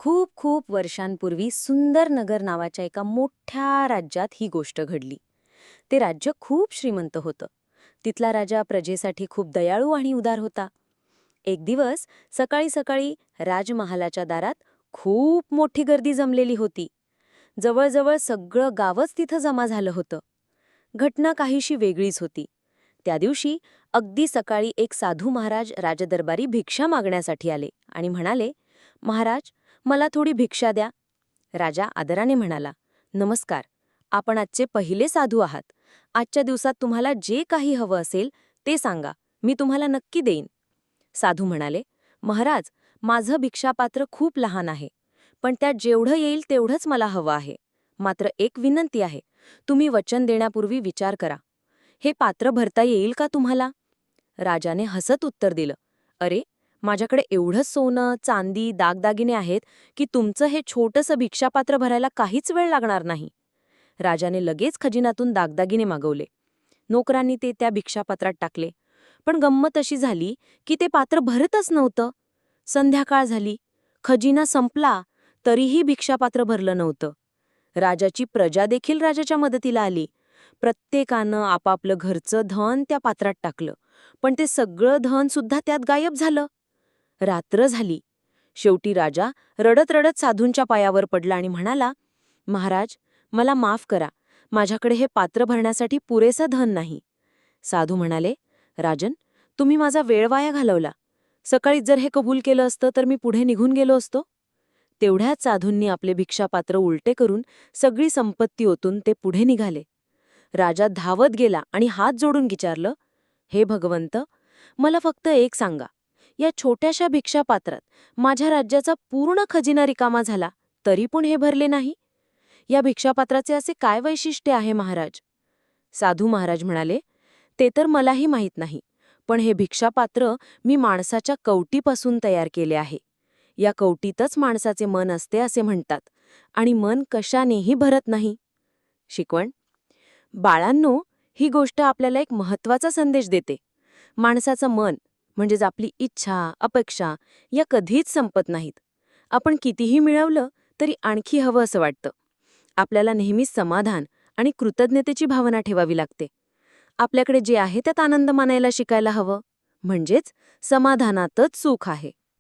खूप खूप वर्षांपूर्वी सुंदर नगर नावाच्या एका मोठ्या राज्यात ही गोष्ट घडली. ते राज्य खूप श्रीमंत होतं. तिथला राजा प्रजेसाठी खूप दयाळू आणि उदार होता. एक दिवस सकाळी सकाळी राजमहालाच्या दारात खूप मोठी गर्दी जमलेली होती. जवळजवळ सगळं गावच तिथं जमा झालं होतं. घटना काहीशी वेगळीच होती. त्या दिवशी अगदी सकाळी एक साधू महाराज राजदरबारी भिक्षा मागण्यासाठी आले आणि म्हणाले, महाराज, मला थोडी भिक्षा द्या. राजा आदराने म्हणाला, नमस्कार, आपण आजचे पहिले साधू आहात. आजच्या दिवसात तुम्हाला जे काही हवं असेल ते सांगा, मी तुम्हाला नक्की देईन. साधू म्हणाले, महाराज, माझं भिक्षापात्र खूप लहान आहे, पण त्यात जेवढं येईल तेवढंच मला हवं आहे. मात्र एक विनंती आहे, तुम्ही वचन देण्यापूर्वी विचार करा. हे पात्र भरता येईल का तुम्हाला? राजाने हसत उत्तर दिलं, अरे, माझ्याकडे एवढं सोनं, चांदी, दागदागिने आहेत की तुमचं हे छोटंसं भिक्षापात्र भरायला काहीच वेळ लागणार नाही. राजाने लगेच खजिन्यातून दागदागिने मागवले. नोकरांनी ते त्या भिक्षापात्रात टाकले. पण गंमत अशी झाली की ते पात्र भरतच नव्हतं. संध्याकाळ झाली, खजिना संपला, तरीही भिक्षापात्र भरलं नव्हतं. राजाची प्रजा देखील राजाच्या मदतीला आली. प्रत्येकानं आपापलं घरचं धन त्या पात्रात टाकलं, पण ते सगळं धन सुद्धा त्यात गायब झालं. रात्र झाली. शेवटी राजा रडत रडत साधूंच्या पायावर पडला आणि म्हणाला, महाराज, मला माफ करा, माझ्याकडे हे पात्र भरण्यासाठी पुरेसं धन नाही. साधू म्हणाले, राजन, तुम्ही माझा वेळ वाया घालवला. सकाळीच जर हे कबूल केलं असतं तर मी पुढे निघून गेलो असतो. तेवढ्याच साधूंनी आपले भिक्षापात्र उलटे करून सगळी संपत्ती ओतून ते पुढे निघाले. राजा धावत गेला आणि हात जोडून विचारलं, हे भगवंत, मला फक्त एक सांगा, या छोट्याशा भिक्षापात्रात माझ्या राज्याचा पूर्ण खजिना रिकामा झाला तरी पण हे भरले नाही. या भिक्षापात्राचे असे काय वैशिष्ट्य आहे महाराज? साधू महाराज म्हणाले, ते तर मलाही माहीत नाही, पण हे भिक्षापात्र मी माणसाच्या कवटीपासून तयार केले आहे. या कवटीतच माणसाचे मन असते असे म्हणतात, आणि मन कशानेही भरत नाही. शिकवण: बाळांनो, ही गोष्ट आपल्याला एक महत्त्वाचा संदेश देते. माणसाचं मन म्हणजेच आपली इच्छा, अपेक्षा या कधीच संपत नाहीत. आपण कितीही मिळवलं तरी आणखी हवं असं वाटतं. आपल्याला नेहमीच समाधान आणि कृतज्ञतेची भावना ठेवावी लागते. आपल्याकडे जे आहे त्यात आनंद मानायला शिकायला हवं. म्हणजेच समाधानातच सुख आहे.